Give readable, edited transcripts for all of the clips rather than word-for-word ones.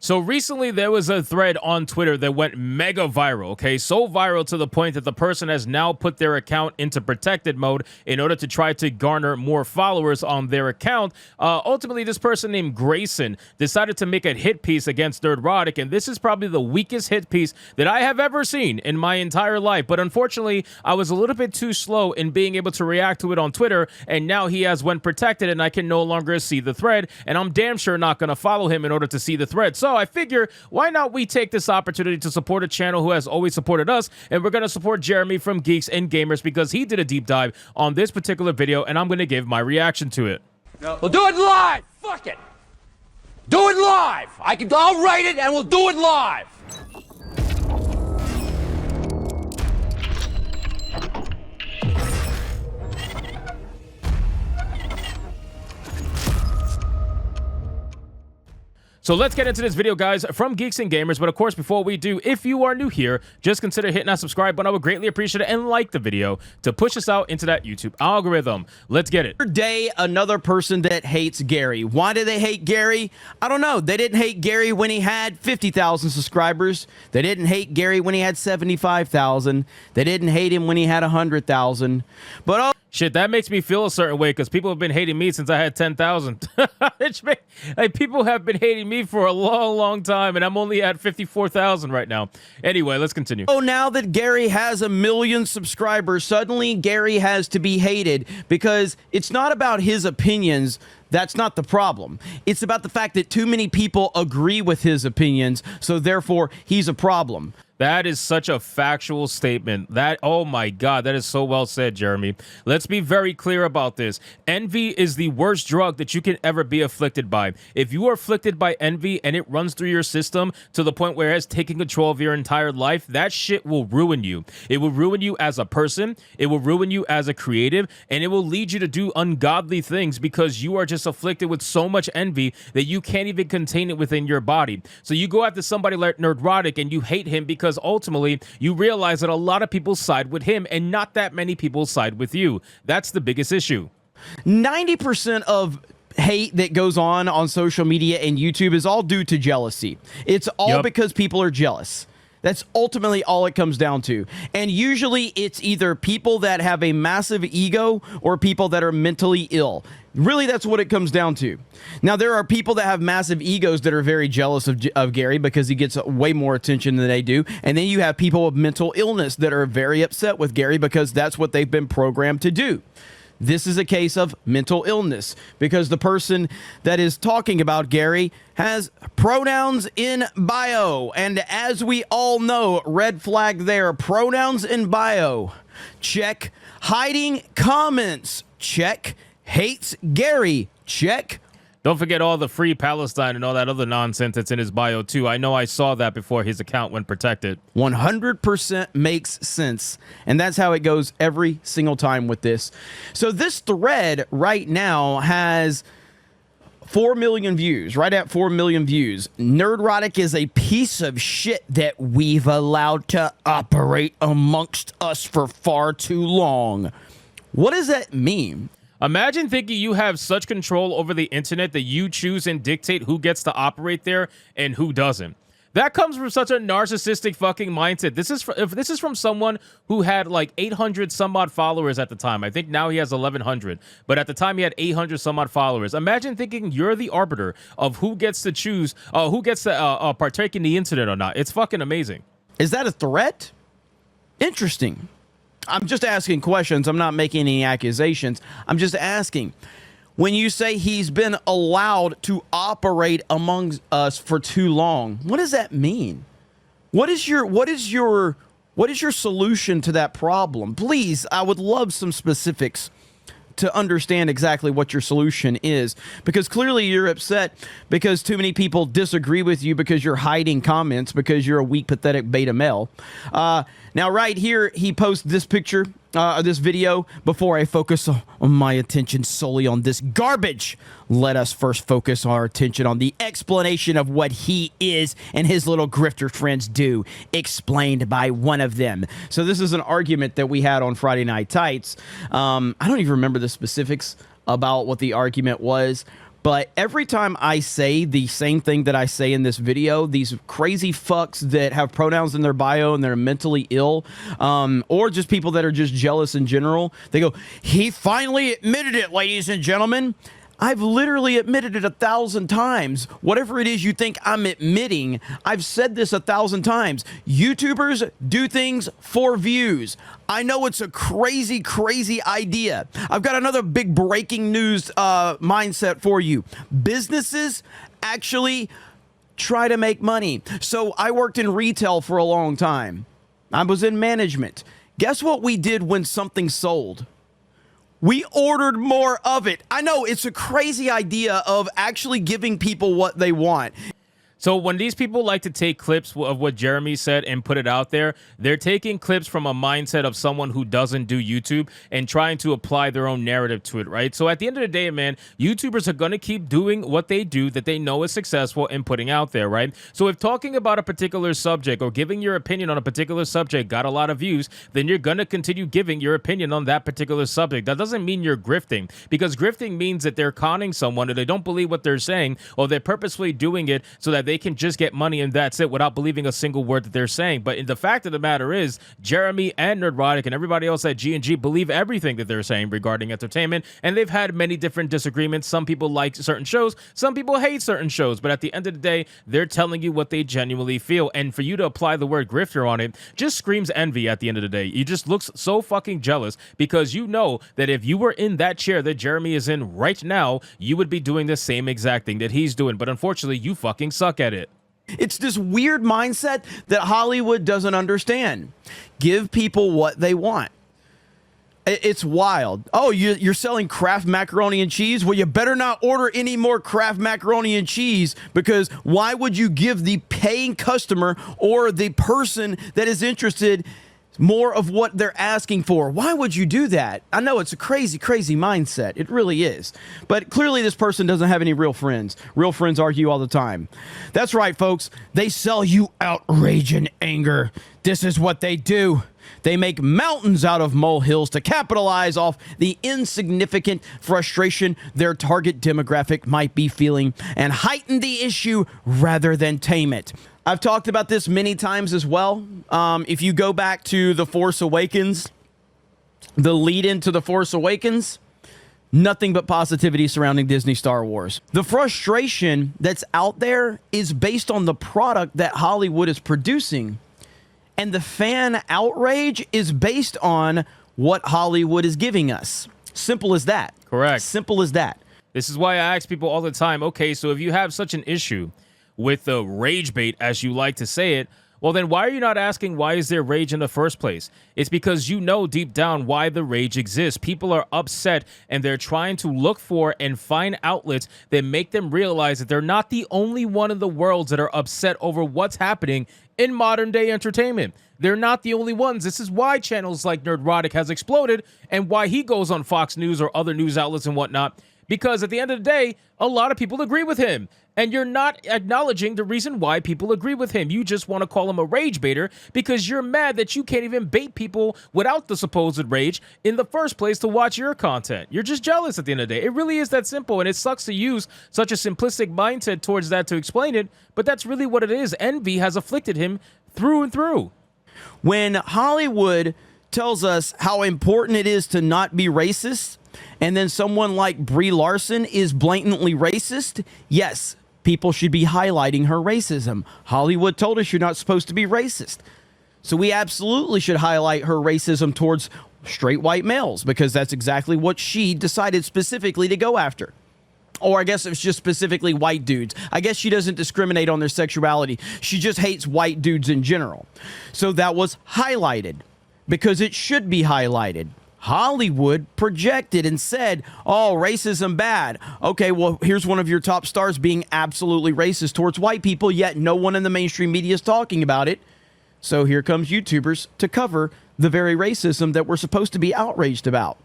So recently there was a thread on Twitter that went mega viral, okay? So viral to the point that the person has now put their account into protected mode in order to try to garner more followers on their account. Ultimately, this person named Grayson decided to make a hit piece against Nerdrotic, and this is probably the weakest hit piece that I have ever seen in my entire life. But unfortunately, I was a little bit too slow in being able to react to it on Twitter, and now he has went protected and I can no longer see the thread, and I'm damn sure not going to follow him in order to see the thread. So I figure, why not we take this opportunity to support a channel who has always supported us, and we're going to support Jeremy from Geeks and Gamers because he did a deep dive on this particular video, and I'm going to give my reaction to it. No. We'll do it live! Fuck it! Do it live! I'll write it and we'll do it live! So let's get into this video, guys, from Geeks and Gamers. But of course, before we do, if you are new here, just consider hitting that subscribe button. I would greatly appreciate it, and like the video to push us out into that YouTube algorithm. Let's get it. Day, another person that hates Gary. Why do they hate Gary? I don't know. They didn't hate Gary when he had 50,000 subscribers. They didn't hate Gary when he had 75,000. They didn't hate him when he had 100,000. But oh, shit, that makes me feel a certain way because people have been hating me since I had 10,000. Like, people have been hating me for a long, long time, and I'm only at 54,000 right now. Anyway, let's continue. Oh, now that Gary has 1 million subscribers, suddenly Gary has to be hated because it's not about his opinions. That's not the problem. It's about the fact that too many people agree with his opinions, so therefore he's a problem. That is such a factual statement. That, oh my God, that is so well said, Jeremy. Let's be very clear about this. Envy is the worst drug that you can ever be afflicted by. If you are afflicted by envy and it runs through your system to the point where it's taking control of your entire life, that shit will ruin you. It will ruin you as a person. It will ruin you as a creative, and it will lead you to do ungodly things because you are just afflicted with so much envy that you can't even contain it within your body. So you go after somebody like Nerdrotic and you hate him because ultimately you realize that a lot of people side with him and not that many people side with you. That's the biggest issue. 90% of hate that goes on social media and YouTube is all due to jealousy. It's all because people are jealous. That's ultimately all it comes down to. And usually it's either people that have a massive ego or people that are mentally ill. Really, that's what it comes down to. Now, there are people that have massive egos that are very jealous of Gary because he gets way more attention than they do. And then you have people with mental illness that are very upset with Gary because that's what they've been programmed to do. This is a case of mental illness because the person that is talking about Gary has pronouns in bio. And as we all know, red flag there, pronouns in bio. Check. Hiding comments. Check. Hates Gary. Check. Don't forget all the free Palestine and all that other nonsense that's in his bio, too. I know I saw that before his account went protected. 100% makes sense. And that's how it goes every single time with this. So this thread right now has 4 million views, right at 4 million views. Nerdrotic is a piece of shit that we've allowed to operate amongst us for far too long. What does that mean? Imagine thinking you have such control over the internet that you choose and dictate who gets to operate there and who doesn't. That comes from such a narcissistic fucking mindset. If this is from someone who had like 800 some odd followers at the time. I think now he has 1,100, but at the time he had 800 some odd followers. Imagine thinking you're the arbiter of who gets to choose, who gets to partake in the internet or not. It's fucking amazing. Is that a threat? Interesting. I'm just asking questions. I'm not making any accusations. I'm just asking. When you say he's been allowed to operate among us for too long, what does that mean? What is your solution to that problem? Please, I would love some specifics to understand exactly what your solution is, because clearly you're upset because too many people disagree with you because you're hiding comments because you're a weak, pathetic beta male. Now, right here, he posts this picture, this video. Before I focus on my attention solely on this garbage, let us first focus our attention on the explanation of what he is and his little grifter friends do, explained by one of them. So this is an argument that we had on Friday Night Tights. I don't even remember the specifics about what the argument was, But every time I say the same thing that I say in this video, these crazy fucks that have pronouns in their bio and they're mentally ill, or just people that are just jealous in general, they go, he finally admitted it, ladies and gentlemen. I've literally admitted it 1,000 times. Whatever it is you think I'm admitting, I've said this 1,000 times. YouTubers do things for views. I know it's a crazy, crazy idea. I've got another big breaking news mindset for you. Businesses actually try to make money. So I worked in retail for a long time. I was in management. Guess what we did when something sold? We ordered more of it. I know it's a crazy idea of actually giving people what they want. So when these people like to take clips of what Jeremy said and put it out there, they're taking clips from a mindset of someone who doesn't do YouTube and trying to apply their own narrative to it, right? So at the end of the day, man, YouTubers are going to keep doing what they do that they know is successful and putting out there, right? So if talking about a particular subject or giving your opinion on a particular subject got a lot of views, then you're going to continue giving your opinion on that particular subject. That doesn't mean you're grifting, because grifting means that they're conning someone or they don't believe what they're saying, or they're purposefully doing it so that they can just get money and that's it, without believing a single word that they're saying. But the fact of the matter is, Jeremy and Nerdrotic and everybody else at G&G believe everything that they're saying regarding entertainment, and they've had many different disagreements. Some people like certain shows, some people hate certain shows, but at the end of the day, they're telling you what they genuinely feel. And for you to apply the word grifter on it just screams envy at the end of the day. You just look so fucking jealous, because you know that if you were in that chair that Jeremy is in right now, you would be doing the same exact thing that he's doing. But unfortunately, you fucking suck at it. It's this weird mindset that Hollywood doesn't understand. Give people what they want. It's wild. Oh, you're selling Kraft macaroni and cheese? Well, you better not order any more Kraft macaroni and cheese, because why would you give the paying customer or the person that is interested more of what they're asking for? Why would you do that? I know it's a crazy, crazy mindset. It really is. But clearly this person doesn't have any real friends. Real friends argue all the time. That's right, folks. They sell you outrage and anger. This is what they do. They make mountains out of molehills to capitalize off the insignificant frustration their target demographic might be feeling and heighten the issue rather than tame it. I've talked about this many times as well. If you go back to The Force Awakens, the lead into The Force Awakens, nothing but positivity surrounding Disney Star Wars. The frustration that's out there is based on the product that Hollywood is producing. And the fan outrage is based on what Hollywood is giving us. Simple as that. Correct. Simple as that. This is why I ask people all the time, okay, so if you have such an issue with the rage bait, as you like to say it, well, then why are you not asking why is there rage in the first place? It's because you know deep down why the rage exists. People are upset and they're trying to look for and find outlets that make them realize that they're not the only one in the world that are upset over what's happening in modern day entertainment. They're not the only ones. This is why channels like Nerdrotic has exploded and why he goes on Fox News or other news outlets and whatnot. Because at the end of the day, a lot of people agree with him. And you're not acknowledging the reason why people agree with him. You just want to call him a rage baiter because you're mad that you can't even bait people without the supposed rage in the first place to watch your content. You're just jealous at the end of the day. It really is that simple, and it sucks to use such a simplistic mindset towards that to explain it, but that's really what it is. Envy has afflicted him through and through. When Hollywood tells us how important it is to not be racist, and then someone like Brie Larson is blatantly racist, yes, people should be highlighting her racism. Hollywood told us you're not supposed to be racist. So we absolutely should highlight her racism towards straight white males, because that's exactly what she decided specifically to go after. Or I guess it's just specifically white dudes. I guess she doesn't discriminate on their sexuality. She just hates white dudes in general. So that was highlighted because it should be highlighted. Hollywood projected and said, oh, racism bad. Okay, well, here's one of your top stars being absolutely racist towards white people, yet no one in the mainstream media is talking about it. So here comes YouTubers to cover the very racism that we're supposed to be outraged about.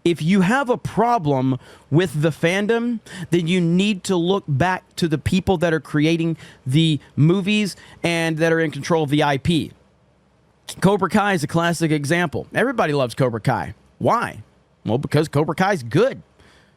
If you have a problem with the fandom, then you need to look back to the people that are creating the movies and that are in control of the IP. Cobra Kai is a classic example. Everybody loves Cobra Kai. Why? Well, because Cobra Kai is good.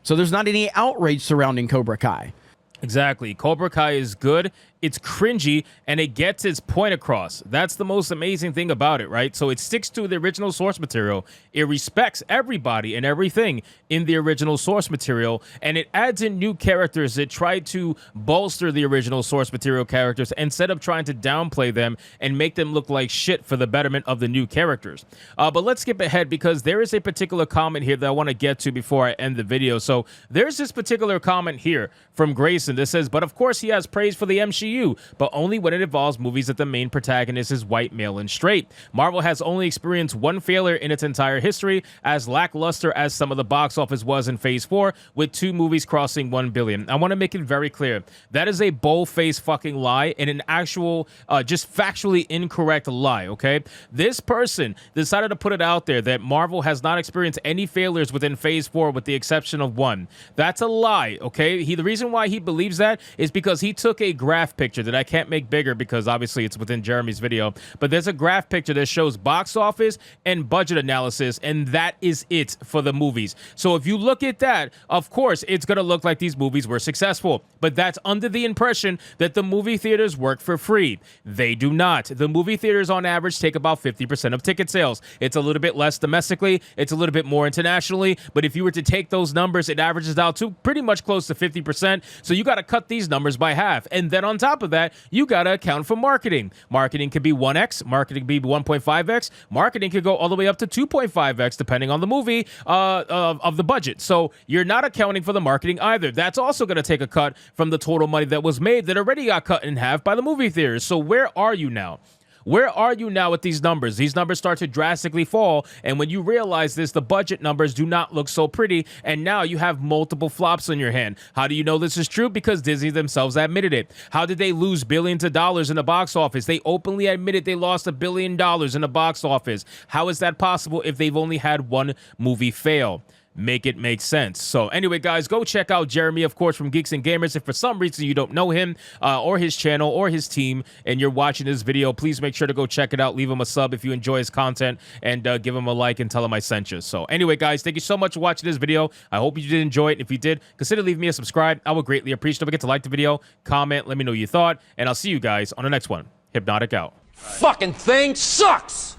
So there's not any outrage surrounding Cobra Kai. Exactly. Cobra Kai is good. It's cringy, and it gets its point across. That's the most amazing thing about it, right? So it sticks to the original source material. It respects everybody and everything in the original source material, and it adds in new characters that try to bolster the original source material characters instead of trying to downplay them and make them look like shit for the betterment of the new characters. But let's skip ahead because there is a particular comment here that I want to get to before I end the video. So there's this particular comment here from Grayson that says, but of course he has praise for the MCU, but only when it involves movies that the main protagonist is white, male, and straight. Marvel has only experienced one failure in its entire history, as lackluster as some of the box office was in Phase 4, with 2 movies crossing $1 billion. I want to make it very clear. That is a bold-faced fucking lie and an actual, just factually incorrect lie, okay? This person decided to put it out there that Marvel has not experienced any failures within Phase 4 with the exception of one. That's a lie, okay? The reason why he believes that is because he took a graph picture that I can't make bigger because obviously it's within Jeremy's video, but there's a graph picture that shows box office and budget analysis, and that is it for the movies. So if you look at that, of course, it's going to look like these movies were successful, but that's under the impression that the movie theaters work for free. They do not. The movie theaters on average take about 50% of ticket sales. It's a little bit less domestically, it's a little bit more internationally, but if you were to take those numbers, it averages out to pretty much close to 50%. So you got to cut these numbers by half. And then on top of that, you got to account for marketing. Marketing could be 1x, marketing could be 1.5x, marketing could go all the way up to 2.5x depending on the movie of the budget. So you're not accounting for the marketing either. That's also going to take a cut from the total money that was made that already got cut in half by the movie theaters. So where are you now? Where are you now with these numbers? These numbers start to drastically fall, and when you realize this, the budget numbers do not look so pretty, and now you have multiple flops on your hand. How do you know this is true? Because Disney themselves admitted it. How did they lose billions of dollars in the box office? They openly admitted they lost $1 billion in the box office. How is that possible if they've only had one movie fail? Make it make sense. So anyway, guys, go check out Jeremy, of course, from Geeks and Gamers. If for some reason you don't know him or his channel or his team and you're watching this video, please make sure to go check it out. Leave him a sub if you enjoy his content and give him a like and tell him I sent you. So anyway, guys, thank you so much for watching this video. I hope you did enjoy it. If you did, consider leaving me a subscribe. I would greatly appreciate it. Don't forget to like the video, comment, let me know your thought, and I'll see you guys on the next one. Hypnotic out. Fucking thing sucks!